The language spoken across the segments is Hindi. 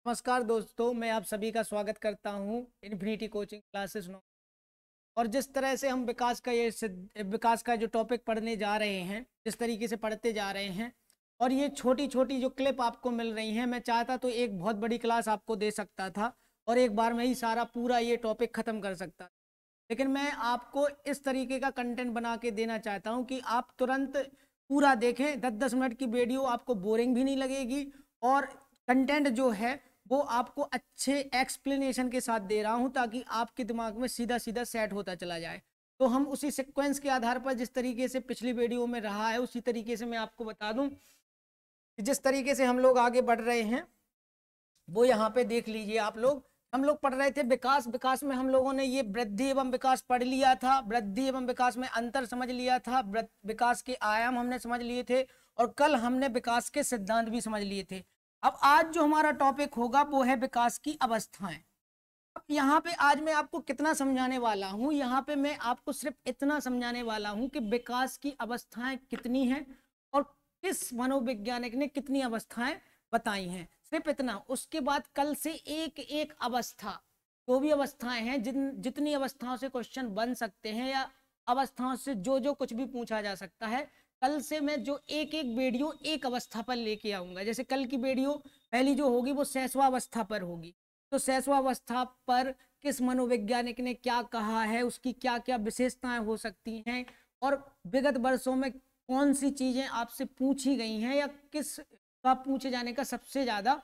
नमस्कार दोस्तों, मैं आप सभी का स्वागत करता हूं इन्फिनिटी कोचिंग क्लासेस नो। और जिस तरह से हम विकास का जो टॉपिक पढ़ने जा रहे हैं, जिस तरीके से पढ़ते जा रहे हैं और ये छोटी छोटी जो क्लिप आपको मिल रही हैं, मैं चाहता तो एक बहुत बड़ी क्लास आपको दे सकता था और एक बार में ही सारा पूरा ये टॉपिक ख़त्म कर सकता, लेकिन मैं आपको इस तरीके का कंटेंट बना के देना चाहता हूँ कि आप तुरंत पूरा देखें। 10-10 मिनट की वीडियो आपको बोरिंग भी नहीं लगेगी और कंटेंट जो है वो आपको अच्छे एक्सप्लेनेशन के साथ दे रहा हूं ताकि आपके दिमाग में सीधा सीधा सेट होता चला जाए। तो हम उसी सीक्वेंस के आधार पर जिस तरीके से पिछली वीडियो में रहा है उसी तरीके से मैं आपको बता दूं कि जिस तरीके से हम लोग आगे बढ़ रहे हैं वो यहाँ पे देख लीजिए आप लोग। हम लोग पढ़ रहे थे विकास में हम लोगों ने ये वृद्धि एवं विकास पढ़ लिया था, वृद्धि एवं विकास में अंतर समझ लिया था, विकास के आयाम हमने समझ लिए थे और कल हमने विकास के सिद्धांत भी समझ लिए थे। अब आज जो हमारा टॉपिक होगा वो है विकास की अवस्थाएं। अब यहाँ पे आज मैं आपको कितना समझाने वाला हूँ, यहाँ पे मैं आपको सिर्फ इतना समझाने वाला हूँ कि विकास की अवस्थाएं कितनी हैं और किस मनोवैज्ञानिक ने कितनी अवस्थाएं बताई हैं, सिर्फ इतना। उसके बाद कल से एक एक अवस्था, जो भी अवस्थाएं हैं, जितनी अवस्थाओं से क्वेश्चन बन सकते हैं या अवस्थाओं से जो जो कुछ भी पूछा जा सकता है, कल से मैं जो एक एक वीडियो एक अवस्था पर लेके आऊंगा। जैसे कल की वीडियो पहली जो होगी वो सहस्वावस्था पर होगी, तो सहस्वावस्था पर किस मनोवैज्ञानिक ने क्या कहा है, उसकी क्या क्या विशेषताएं हो सकती हैं और विगत वर्षों में कौन सी चीजें आपसे पूछी गई हैं या किस का पूछे जाने का सबसे ज्यादा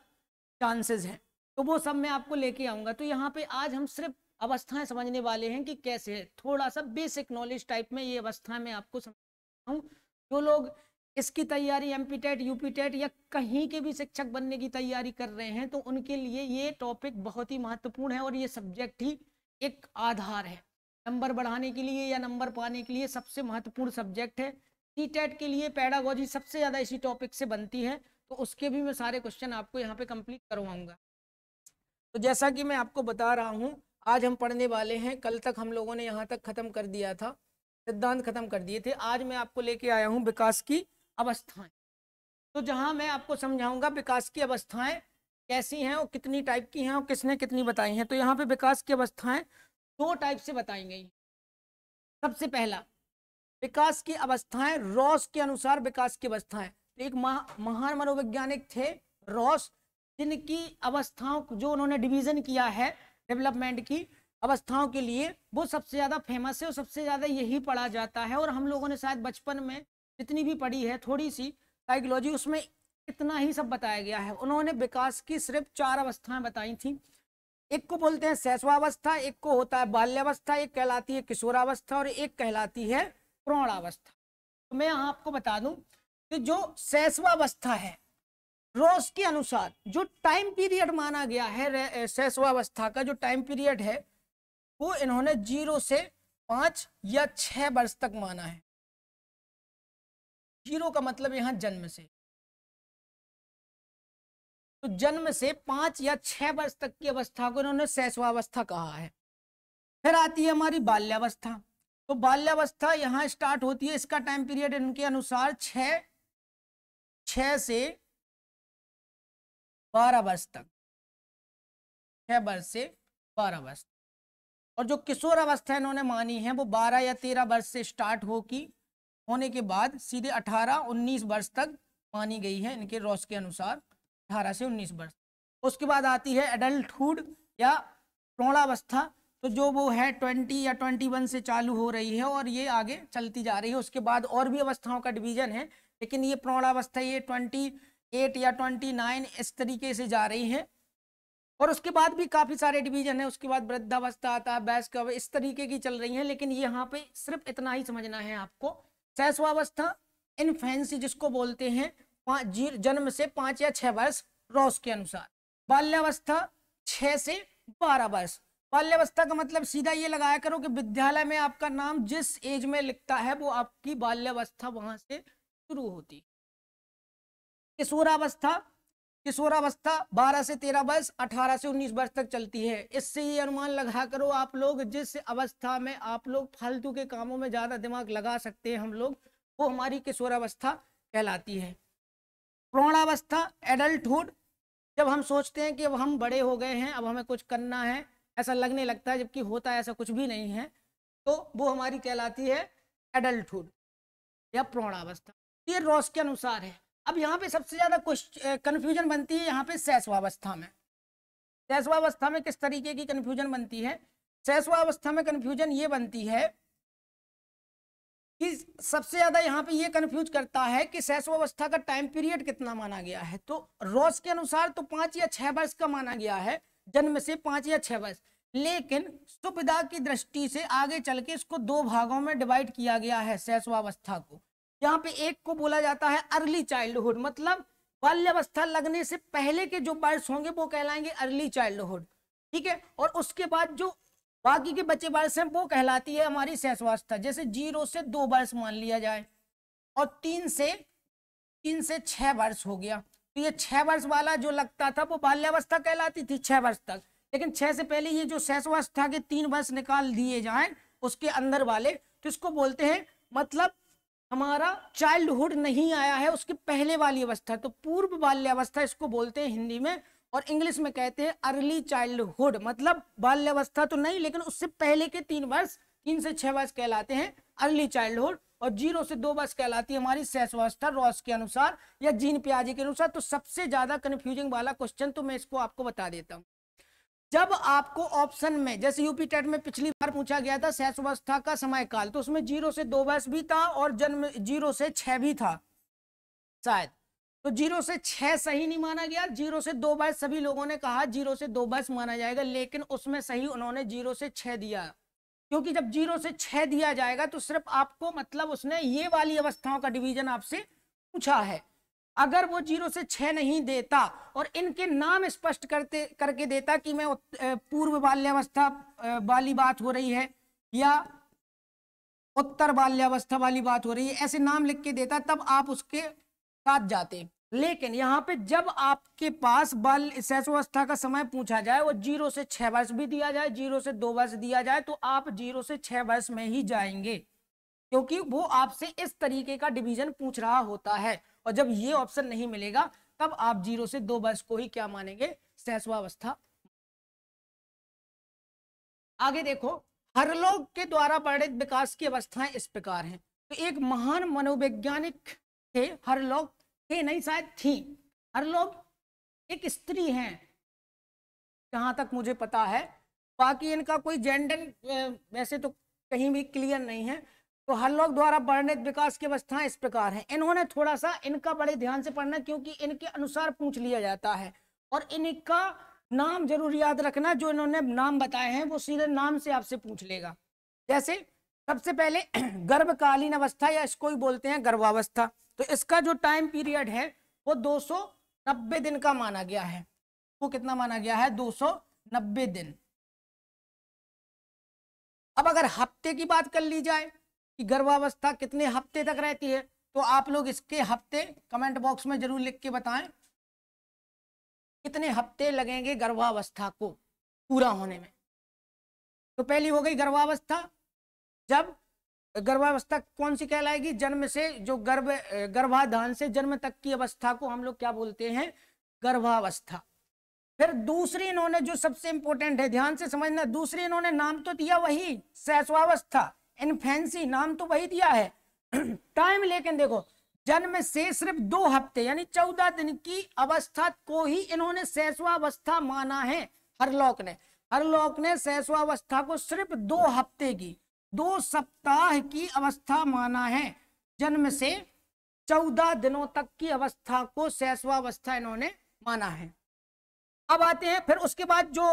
चांसेस हैं, तो वो सब मैं आपको लेके आऊंगा। तो यहाँ पे आज हम सिर्फ अवस्थाएं समझने वाले हैं कि कैसे है, थोड़ा सा बेसिक नॉलेज टाइप में ये अवस्थाएं मैं आपको समझाता हूँ। जो लोग इसकी तैयारी एमपी-टेट, यूपी-टेट या कहीं के भी शिक्षक बनने की तैयारी कर रहे हैं तो उनके लिए ये टॉपिक बहुत ही महत्वपूर्ण है और ये सब्जेक्ट ही एक आधार है नंबर बढ़ाने के लिए या नंबर पाने के लिए। सबसे महत्वपूर्ण सब्जेक्ट है। सी-टेट के लिए पेडागोजी सबसे ज़्यादा इसी टॉपिक से बनती है, तो उसके भी मैं सारे क्वेश्चन आपको यहाँ पे कंप्लीट करवाऊंगा। तो जैसा कि मैं आपको बता रहा हूँ, आज हम पढ़ने वाले हैं, कल तक हम लोगों ने यहाँ तक खत्म कर दिया था, सिद्धांत खत्म कर दिए थे। आज मैं आपको लेके आया हूँ विकास की अवस्थाएं। तो जहां मैं आपको समझाऊंगा विकास की अवस्थाएं कैसी हैं और कितनी टाइप की हैं और किसने कितनी बताई हैं। तो यहाँ पे विकास की अवस्थाएं दो टाइप से बताई गई। सबसे पहला, विकास की अवस्थाएं रॉस के अनुसार विकास की अवस्थाएं। तो एक महान मनोवैज्ञानिक थे रॉस, जिनकी अवस्थाओं जो उन्होंने डिवीजन किया है डेवलपमेंट की अवस्थाओं के लिए, वो सबसे ज्यादा फेमस है और सबसे ज्यादा यही पढ़ा जाता है। और हम लोगों ने शायद बचपन में जितनी भी पढ़ी है थोड़ी सी साइकोलॉजी, उसमें इतना ही सब बताया गया है। उन्होंने विकास की सिर्फ 4 अवस्थाएं बताई थी। एक को बोलते हैं शैशवावस्था, एक को होता है बाल्यावस्था, एक कहलाती है किशोरावस्था और एक कहलाती है प्रौढ़ावस्था। तो मैं यहाँ आपको बता दूं कि जो शैशवावस्था है, रॉस के अनुसार जो टाइम पीरियड माना गया है शैशवावस्था का, जो टाइम पीरियड है वो इन्होंने 0 से 5 या 6 वर्ष तक माना है। 0 का मतलब यहां जन्म से, तो जन्म से 5 या 6 वर्ष तक की अवस्था को इन्होंने शैशवावस्था कहा है। फिर आती है हमारी बाल्यावस्था। तो बाल्यावस्था यहां स्टार्ट होती है, इसका टाइम पीरियड इनके अनुसार 6 से 12 वर्ष तक, 6 वर्ष से 12 वर्ष। और जो किशोर अवस्था इन्होंने मानी है वो 12 या 13 वर्ष से स्टार्ट होने के बाद सीधे 18-19 वर्ष तक मानी गई है इनके रॉस के अनुसार, 18 से 19 वर्ष। उसके बाद आती है एडल्टहुड या प्रौढ़ावस्था। तो जो वो है 20 या 21 से चालू हो रही है और ये आगे चलती जा रही है। उसके बाद और भी अवस्थाओं का डिवीजन है, लेकिन ये प्रौढ़ावस्था ये 28 या 29 इस तरीके से जा रही है। और उसके बाद भी काफी सारे डिवीजन है। उसके बाद वृद्धावस्था आता है, वयस्क, इस तरीके की चल रही है, लेकिन यहाँ पे सिर्फ इतना ही समझना है आपको। शैशवावस्था इन्फेंसी जिसको बोलते हैं, जन्म से 5 या 6 वर्ष रॉस के अनुसार। बाल्यावस्था 6 से 12 वर्ष। बाल्यावस्था का मतलब सीधा ये लगाया करो कि विद्यालय में आपका नाम जिस एज में लिखता है वो आपकी बाल्यावस्था वहां से शुरू होती। किशोरावस्था 12 से 13 वर्ष, 18 से 19 वर्ष तक चलती है। इससे ये अनुमान लगा करो आप लोग जिस अवस्था में आप लोग फालतू के कामों में ज्यादा दिमाग लगा सकते हैं हम लोग, वो हमारी किशोरावस्था कहलाती है। प्रौढ़ावस्था एडल्टहुड जब हम सोचते हैं कि अब हम बड़े हो गए हैं, अब हमें कुछ करना है, ऐसा लगने लगता है, जबकि होता है ऐसा कुछ भी नहीं है, तो वो हमारी कहलाती है एडल्टहुड या प्रौढ़ावस्था। ये रॉस के अनुसार है। अब यहाँ पे सबसे ज्यादा कंफ्यूजन बनती है यहाँ पे शैशवावस्था में। शैशवावस्था में किस तरीके की कंफ्यूजन बनती है? शैशवावस्था में कंफ्यूजन ये बनती है कि सबसे ज्यादा यहाँ पे ये कंफ्यूज करता है कि शैशवावस्था का टाइम पीरियड कितना माना गया है। तो रॉस के अनुसार तो 5 या 6 वर्ष का माना गया है, जन्म से 5 या 6 वर्ष, लेकिन सुविधा की दृष्टि से आगे चल के इसको 2 भागों में डिवाइड किया गया है शैशवावस्था को। यहाँ पे एक को बोला जाता है अर्ली चाइल्डहुड, मतलब बाल्यावस्था लगने से पहले के जो वर्ष होंगे वो कहलाएंगे अर्ली चाइल्डहुड, ठीक है। और उसके बाद जो बाकी के बचे वर्ष हैं वो कहलाती है हमारी शैशवावस्था। जैसे 0 से 2 वर्ष मान लिया जाए, और 3 से 6 वर्ष हो गया, तो ये 6 वर्ष वाला जो लगता था वो बाल्यावस्था कहलाती थी 6 वर्ष तक। लेकिन 6 से पहले ये जो शैशवावस्था के 3 वर्ष निकाल दिए जाएं उसके अंदर वाले, तो इसको बोलते हैं, मतलब हमारा चाइल्डहुड नहीं आया है उसके पहले वाली अवस्था, तो पूर्व बाल्यावस्था इसको बोलते हैं हिंदी में, और इंग्लिश में कहते हैं अर्ली चाइल्डहुड, मतलब बाल्यावस्था तो नहीं लेकिन उससे पहले के 3 वर्ष, 3 से 6 वर्ष कहलाते हैं अर्ली चाइल्डहुड, और 0 से 2 वर्ष कहलाती है हमारी शैशवावस्था रॉस के अनुसार या जीन पियाजे के अनुसार। तो सबसे ज्यादा कंफ्यूजिंग वाला क्वेश्चन तो मैं इसको आपको बता देता हूँ। जब आपको ऑप्शन में, जैसे यूपी टेट में पिछली बार पूछा गया था शैशवावस्था का समय काल, तो उसमें 0 से 2 वर्ष भी था और जन्म 0 से 6 भी था शायद, तो 0 से 6 सही नहीं माना गया, 0 से 2 वर्ष सभी लोगों ने कहा 0 से 2 वर्ष माना जाएगा, लेकिन उसमें सही उन्होंने 0 से 6 दिया, क्योंकि जब 0 से 6 दिया जाएगा तो सिर्फ आपको, मतलब उसने ये वाली अवस्थाओं का डिवीजन आपसे पूछा है। अगर वो 0 से 6 नहीं देता और इनके नाम स्पष्ट करके देता कि मैं पूर्व बाल्यावस्था वाली बात हो रही है या उत्तर बाल्यावस्था वाली बात हो रही है, ऐसे नाम लिख के देता, तब आप उसके साथ जाते। लेकिन यहाँ पे जब आपके पास बाल शैशवावस्था का समय पूछा जाए, वो 0 से 6 वर्ष भी दिया जाए, 0 से 2 वर्ष दिया जाए, तो आप 0 से 6 वर्ष में ही जाएंगे, क्योंकि वो आपसे इस तरीके का डिवीजन पूछ रहा होता है। और जब ये ऑप्शन नहीं मिलेगा तब आप 0 से 2 वर्ष को ही क्या मानेंगे? शैशवावस्था। आगे देखो, हरलोग के द्वारा वर्णित विकास की अवस्थाएं इस प्रकार हैं। तो एक महान मनोवैज्ञानिक थे, हरलोग थे नहीं शायद थी, हरलोग एक स्त्री हैं जहां तक मुझे पता है, बाकी इनका कोई जेंडर वैसे तो कहीं भी क्लियर नहीं है। तो हरलोग द्वारा वर्णित विकास की अवस्थाएं इस प्रकार हैं। इन्होंने थोड़ा सा इनका बड़े ध्यान से पढ़ना, क्योंकि इनके अनुसार पूछ लिया जाता है, और इनका नाम जरूर याद रखना, जो इन्होंने नाम बताए हैं वो सीधे नाम से आपसे पूछ लेगा। जैसे सबसे पहले गर्भकालीन अवस्था, या इसको ही बोलते हैं गर्भावस्था, तो इसका जो टाइम पीरियड है वो 290 दिन का माना गया है। वो कितना माना गया है? 290 दिन। अब अगर हफ्ते की बात कर ली जाए कि गर्भावस्था कितने हफ्ते तक रहती है, तो आप लोग इसके हफ्ते कमेंट बॉक्स में जरूर लिख के बताएं कितने हफ्ते लगेंगे गर्भावस्था को पूरा होने में। तो पहली हो गई गर्भावस्था। जब गर्भावस्था कौन सी कहलाएगी? जन्म से जो गर्भाधान से जन्म तक की अवस्था को हम लोग क्या बोलते हैं? गर्भावस्था। फिर दूसरी इन्होंने जो सबसे इंपॉर्टेंट है, ध्यान से समझना, दूसरी इन्होंने नाम तो दिया वही शैशवावस्था, इन्फेंसी, नाम तो वही दिया है टाइम, लेकिन देखो जन्म से सिर्फ 2 हफ्ते यानी 14 दिन की अवस्था को ही इन्होंने शैशवावस्था माना है। हरलोक ने शैशवावस्था को सिर्फ 2 हफ्ते की, 2 सप्ताह की अवस्था माना है। जन्म से 14 दिनों तक की अवस्था को शैशवावस्था इन्होंने माना है। अब आते हैं फिर उसके बाद जो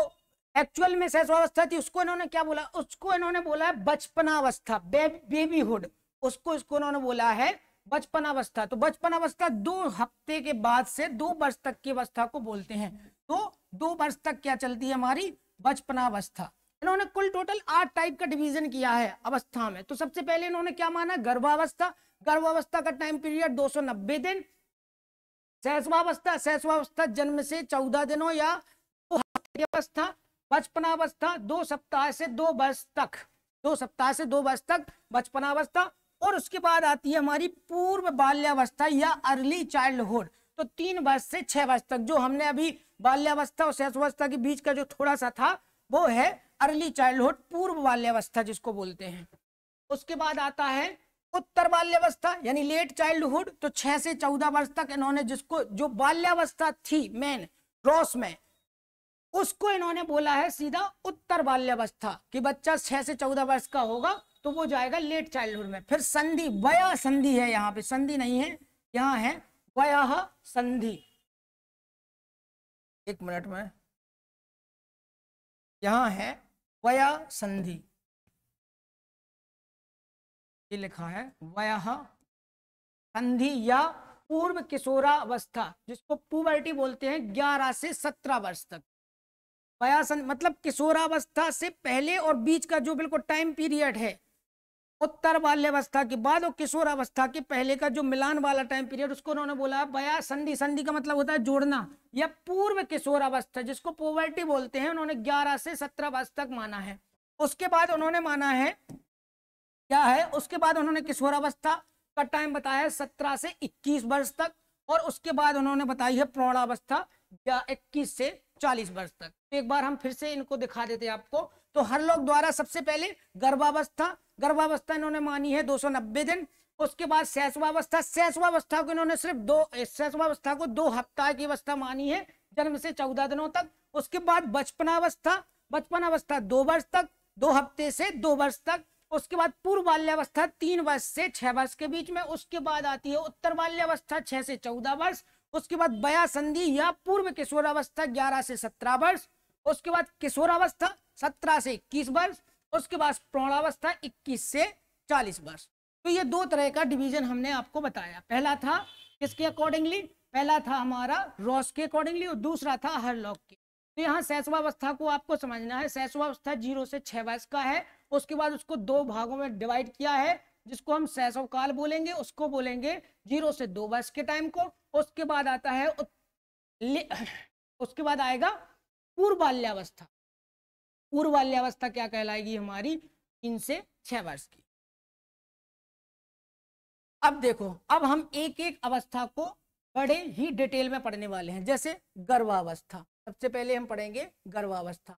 एक्चुअल में शैशवावस्था थी उसको इन्होंने क्या बोला? उसको इन्होंने बोला है बचपनावस्था, बेबीहुड, उसको इन्होंने बोला है बचपनावस्था। तो बचपनावस्था 2 हफ्ते के बाद से 2 वर्ष तक की अवस्था को बोलते हैं। तो 2 वर्ष तक क्या चलती है हमारी? बचपनावस्था। इन्होंने कुल टोटल 8 टाइप का डिवीजन किया है अवस्था में। तो सबसे पहले इन्होंने क्या माना? गर्भावस्था। गर्भावस्था का टाइम पीरियड 290 दिन। शैशवावस्था जन्म से 14 दिनों या 2 हफ्ते की अवस्था। बचपनावस्था 2 सप्ताह से 2 वर्ष तक, 2 सप्ताह से 2 वर्ष तक बचपनावस्था। और उसके बाद आती है हमारी पूर्व बाल्यावस्था या अर्ली चाइल्डहुड, तो 3 वर्ष से 6 वर्ष तक, जो हमने अभी बाल्यावस्था और शैशवावस्था के बीच का जो थोड़ा सा था वो है अर्ली चाइल्डहुड, पूर्व बाल्यावस्था जिसको बोलते हैं। उसके बाद आता है उत्तर बाल्यावस्था यानी लेट चाइल्डहुड। तो 6 से 14 वर्ष तक इन्होंने जिसको जो बाल्यावस्था थी मेन ग्रॉस में, उसको इन्होंने बोला है सीधा उत्तर बाल्यावस्था कि बच्चा 6 से 14 वर्ष का होगा तो वो जाएगा लेट चाइल्डहुड में। फिर संधि, वया संधि है, यहाँ पे संधि नहीं है, यहाँ है वयः संधि। एक मिनट में, यहाँ है वया संधि, ये लिखा है वयः संधि या पूर्व किशोरावस्था जिसको पुबर्टी बोलते हैं, 11 से 17 वर्ष तक। वया संधि मतलब किशोरावस्था से पहले और बीच का जो बिल्कुल टाइम पीरियड है, उत्तर बाल्यावस्था के बाद और किशोरावस्था के पहले का जो मिलान वाला टाइम पीरियड, उसको उन्होंने बोला वया संधि। संधि का मतलब होता है जोड़ना, या पूर्व किशोरावस्था जिसको पुबर्टी बोलते हैं, उन्होंने 11 से 17 वर्ष तक माना है। उसके बाद उन्होंने माना है क्या है, उसके बाद उन्होंने किशोरावस्था का टाइम बताया है 17 से 21 वर्ष तक, और उसके बाद उन्होंने बताई है प्रौढ़ावस्था या 21 से 40 वर्ष तक। तो एक बार हम फिर से इनको दिखा देते हैं आपको। तो हरलॉक द्वारा सबसे पहले गर्भावस्था, गर्भावस्था इन्होंने मानी है 290 दिन। उसके बाद शैशवावस्था, शैशवावस्था को इन्होंने सिर्फ शैशवावस्था को 2 हफ्ता की अवस्था मानी है, जन्म से 14 दिनों तक। उसके बाद बचपनावस्था, बचपनावस्था 2 वर्ष तक, 2 हफ्ते से 2 वर्ष तक। उसके बाद पूर्व बाल्यावस्था 3 वर्ष से 6 वर्ष के बीच में। उसके बाद आती है उत्तर बाल्यावस्था 6 से 14 वर्ष। उसके बाद वया संधि या पूर्व किशोरावस्था 11 से 17 वर्ष। उसके बाद किशोरावस्था 17 से 21 वर्ष। उसके बाद प्रौढ़ावस्था 21 से 40 वर्ष। तो ये 2 तरह का डिवीजन हमने आपको बताया। पहला था किसके अकॉर्डिंगली, पहला था हमारा रॉस के अकॉर्डिंगली और दूसरा था हरलॉक के। तो यहाँ शैशवावस्था को आपको समझना है। शैशवावस्था 0 से 6 वर्ष का है। उसके बाद उसको 2 भागों में डिवाइड किया है, जिसको हम शैशव काल बोलेंगे, उसको बोलेंगे 0 से 2 वर्ष के टाइम को। उसके बाद आता है उसके बाद आएगा पूर्व बाल्यावस्था। पूर्व बाल्यावस्था क्या कहलाएगी हमारी, 3 से 6 वर्ष की। अब देखो, अब हम एक एक अवस्था को बड़े ही डिटेल में पढ़ने वाले हैं। जैसे गर्भावस्था, सबसे पहले हम पढ़ेंगे गर्भावस्था।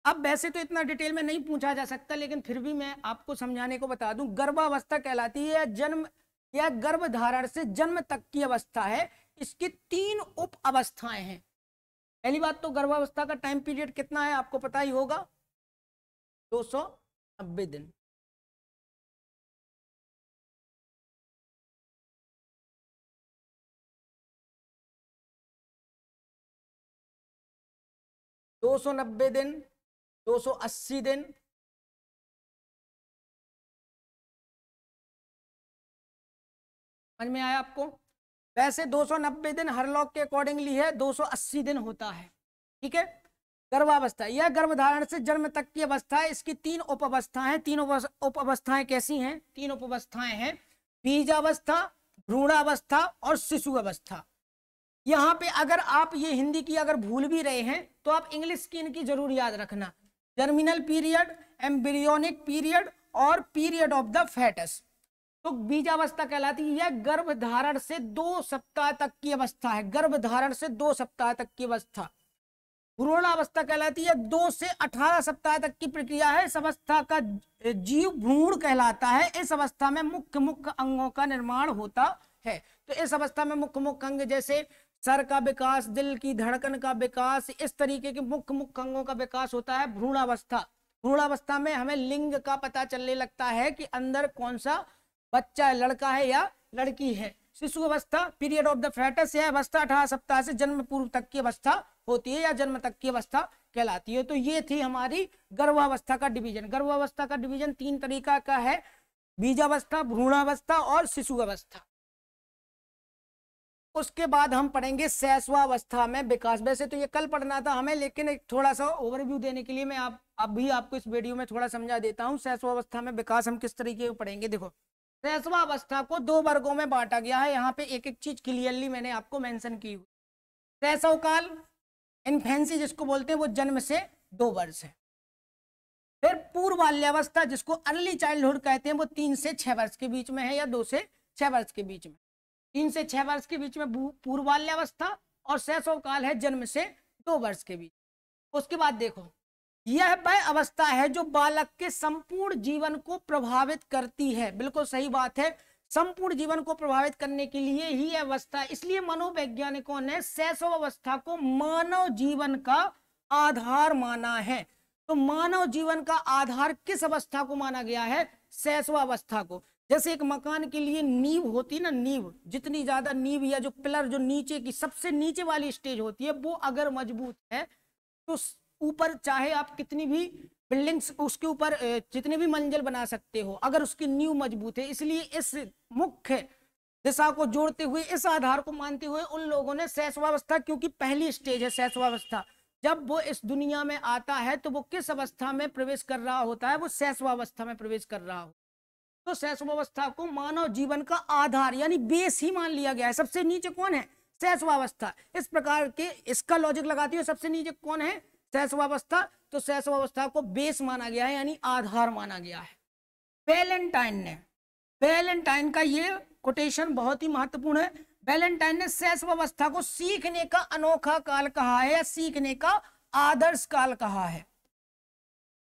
अब वैसे तो इतना डिटेल में नहीं पूछा जा सकता, लेकिन फिर भी मैं आपको समझाने को बता दूं। गर्भावस्था कहलाती है जन्म या गर्भधारण से जन्म तक की अवस्था है। इसकी 3 उप अवस्थाएं हैं। पहली बात तो गर्भावस्था का टाइम पीरियड कितना है आपको पता ही होगा, 290 दिन। दो 290 दिन, 280 दिन, समझ में आया आपको। वैसे 290 दिन हरलॉक के अकॉर्डिंगली है, 280 दिन होता है। ठीक है। गर्भावस्था यह गर्भधारण से जन्म तक की अवस्था है। इसकी 3 उप अवस्थाएं हैं। 3 उप अवस्थाएं कैसी हैं, 3 उप अवस्थाएं हैं, बीजावस्था, भ्रूणावस्था और शिशु अवस्था। यहाँ पे अगर आप ये हिंदी की अगर भूल भी रहे हैं तो आप इंग्लिश की इनकी जरूर याद रखना। जर्मिनल पीरियड, एम्ब्रियोनिक पीरियड और पीरियड ऑफ द फेटस। तो बीजावस्था कहलाती है यह गर्भधारण से 2 सप्ताह तक की अवस्था है। गर्भधारण से 2 सप्ताह तक की अवस्था। भ्रूणावस्था कहलाती है 2 से 18 सप्ताह तक की प्रक्रिया है। इस अवस्था का जीव भ्रूण कहलाता है। इस अवस्था में मुख्य मुख्य अंगों का निर्माण होता है। तो इस अवस्था में मुख्य मुख्य अंग जैसे सर का विकास, दिल की धड़कन का विकास, इस तरीके के मुख्य मुख्य अंगों का विकास होता है भ्रूणावस्था। भ्रूणावस्था में हमें लिंग का पता चलने लगता है कि अंदर कौन सा बच्चा है, लड़का है या लड़की है। शिशु अवस्था, पीरियड ऑफ द फेटस, यह अवस्था 18 सप्ताह से जन्म पूर्व तक की अवस्था होती है या जन्म तक की अवस्था कहलाती है। तो ये थी हमारी गर्भावस्था का डिवीजन। गर्भावस्था का डिवीजन 3 तरीका का है, बीजावस्था, भ्रूणावस्था और शिशु अवस्था। उसके बाद हम पढ़ेंगे शैशवावस्था में विकास। वैसे तो ये कल पढ़ना था हमें, लेकिन एक थोड़ा सा ओवरव्यू देने के लिए मैं अभी आपको इस वीडियो में थोड़ा समझा देता हूँ। शैशवावस्था में विकास हम किस तरीके को पढ़ेंगे। देखो, शैशवावस्था को 2 वर्गों में बांटा गया है। यहाँ पे एक एक चीज क्लियरली मैंने आपको मेंशन की हुई। शैशव काल, इन्फेंसी जिसको बोलते हैं, वो जन्म से 2 वर्ष है। फिर पूर्व बाल्यावस्था जिसको अर्ली चाइल्डहुड कहते हैं, वो 3 से 6 वर्ष के बीच में है या 2 से 6 वर्ष के बीच में। 3 से 6 वर्ष के बीच में पूर्व बाल्यावस्था, और शैशव काल है जन्म से 2 वर्ष के बीच। उसके बाद देखो, यह वह अवस्था है जो बालक के संपूर्ण जीवन को प्रभावित करती है। बिल्कुल सही बात है, संपूर्ण जीवन को प्रभावित करने के लिए ही यह अवस्था, इसलिए मनोवैज्ञानिकों ने शैशव अवस्था को मानव जीवन का आधार माना है। तो मानव जीवन का आधार किस अवस्था को माना गया है? शैशवावस्था को। जैसे एक मकान के लिए नींव होती ना, नींव, जितनी ज्यादा नींव या जो पिलर जो नीचे की सबसे नीचे वाली स्टेज होती है, वो अगर मजबूत है तो ऊपर चाहे आप कितनी भी बिल्डिंग्स उसके ऊपर जितने भी मंजिल बना सकते हो, अगर उसकी नींव मजबूत है। इसलिए इस मुख्य दिशा को जोड़ते हुए, इस आधार को मानते हुए उन लोगों ने शैशवावस्था, क्योंकि पहली स्टेज है शैशवावस्था, जब वो इस दुनिया में आता है तो वो किस अवस्था में प्रवेश कर रहा होता है? वो शैशवावस्था में प्रवेश कर रहा हो। तो शैशवावस्था को मानव जीवन का आधार यानी बेस ही मान लिया गया है। सबसे नीचे कौन है? शैशवावस्था। इस प्रकार के इसका लॉजिक लगाती हो, सबसे नीचे कौन है? शैशवावस्था। तो शैशवावस्था को बेस माना गया है यानी आधार माना गया है। वैलेंटाइन का ये कोटेशन बहुत ही महत्वपूर्ण है। वैलेंटाइन ने शैशवावस्था को सीखने का अनोखा काल कहा है या सीखने का आदर्श काल कहा है।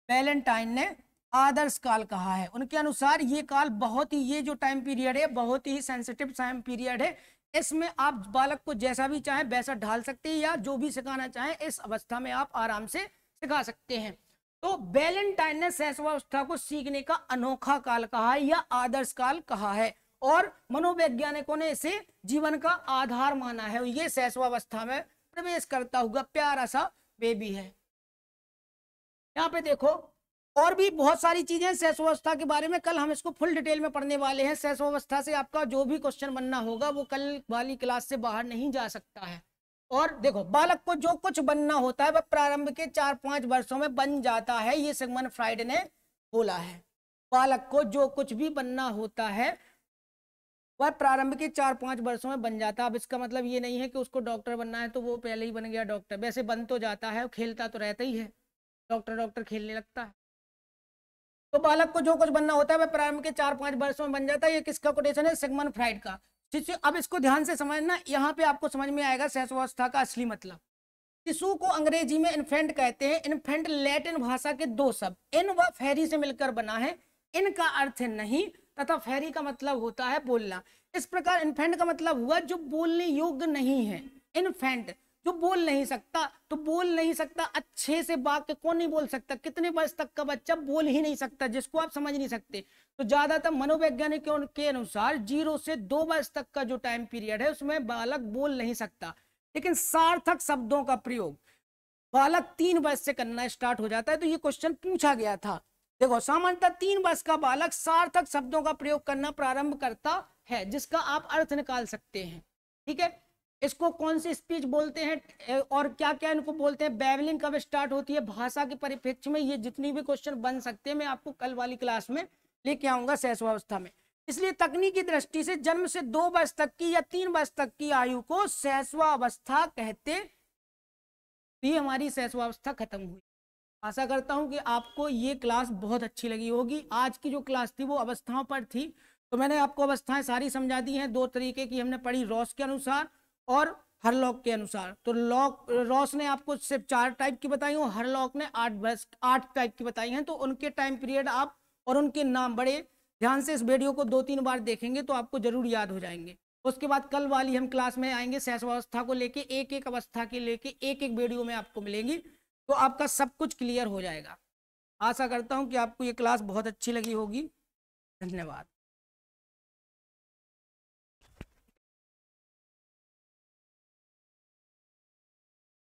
वैलेंटाइन ने आदर्श काल कहा है। उनके अनुसार ये काल बहुत ही, ये जो टाइम पीरियड है बहुत ही सेंसिटिव टाइम पीरियड है। इसमें आप बालक को जैसा भी चाहे वैसा ढाल सकते हैं या जो भी सिखाना चाहे इस अवस्था में आप आराम से सिखा सकते हैं। तो वैलेंटाइन ने शैशवावस्था को सीखने का अनोखा काल कहा है या आदर्श काल कहा है, और मनोवैज्ञानिकों ने इसे जीवन का आधार माना है। ये शैशवावस्था में प्रवेश करता हुआ प्यारा सा बेबी है। यहाँ पे देखो और भी बहुत सारी चीजें शैशवावस्था के बारे में, कल हम इसको फुल डिटेल में पढ़ने वाले हैं। शैशवावस्था से आपका जो भी क्वेश्चन बनना होगा वो कल वाली क्लास से बाहर नहीं जा सकता है। और देखो, बालक को जो कुछ बनना होता है वह प्रारंभ के 4-5 वर्षों में बन जाता है, ये सिगमंड फ्राइड ने बोला है। बालक को जो कुछ भी बनना होता है वह प्रारंभ के 4-5 वर्षों में बन जाता है। अब इसका मतलब ये नहीं है कि उसको डॉक्टर बनना है तो वो पहले ही बन गया डॉक्टर, वैसे बन तो जाता है, खेलता तो रहता ही है, डॉक्टर खेलने लगता है। तो बालक को जो कुछ बनना होता है वह प्रारंभ के 4-5 वर्षों में बन जाता है। ये किसका कोटेशन है? सिगमंड फ्राइड का। अब इसको ध्यान से समझना, यहाँ पे आपको समझ में आएगा शैशवावस्था का असली मतलब। शिशु को अंग्रेजी में इन्फेंट कहते हैं। इन्फेंट लैटिन भाषा के 2 शब्द इन व फेरी से मिलकर बना है। इन का अर्थ है नहीं तथा फेरी का मतलब होता है बोलना। इस प्रकार इन्फेंट का मतलब हुआ जो बोलने योग्य नहीं है। इन्फेंट जो बोल नहीं सकता, तो बोल नहीं सकता अच्छे से वाक्य कौन नहीं बोल सकता? कितने वर्ष तक का बच्चा बोल ही नहीं सकता, जिसको आप समझ नहीं सकते। तो ज्यादातर मनोवैज्ञानिकों के अनुसार 0 से 2 वर्ष तक का जो टाइम पीरियड है उसमें बालक बोल नहीं सकता, लेकिन सार्थक शब्दों का प्रयोग बालक 3 वर्ष से करना स्टार्ट हो जाता है। तो ये क्वेश्चन पूछा गया था। देखो, सामान्यतः 3 वर्ष का बालक सार्थक शब्दों का प्रयोग करना प्रारंभ करता है, जिसका आप अर्थ निकाल सकते हैं। ठीक है, इसको कौन सी स्पीच बोलते हैं और क्या क्या इनको बोलते हैं, बैबलिंग कब स्टार्ट होती है, भाषा के परिप्रेक्ष्य में ये जितनी भी क्वेश्चन बन सकते हैं मैं आपको कल वाली क्लास में लेके आऊंगा शैशवावस्था में। इसलिए तकनीकी दृष्टि से जन्म से 2 वर्ष तक की या 3 वर्ष तक की आयु को शैशवावस्था कहते। ये हमारी शैशवावस्था खत्म हुई। आशा करता हूं कि आपको ये क्लास बहुत अच्छी लगी होगी। आज की जो क्लास थी वो अवस्थाओं पर थी, तो मैंने आपको अवस्थाएं सारी समझा दी हैं। 2 तरीके की हमने पढ़ी, रॉस के अनुसार और हरलॉक के अनुसार। तो रॉस ने आपको सिर्फ 4 टाइप की बताई और हरलॉक ने 8 टाइप की बताई हैं। तो उनके टाइम पीरियड आप और उनके नाम बड़े ध्यान से इस वीडियो को 2-3 बार देखेंगे तो आपको जरूर याद हो जाएंगे। उसके बाद कल वाली हम क्लास में आएंगे शैशवावस्था को लेके, एक अवस्था के लेके एक वीडियो में आपको मिलेगी, तो आपका सब कुछ क्लियर हो जाएगा। आशा करता हूं कि आपको ये क्लास बहुत अच्छी लगी होगी। धन्यवाद।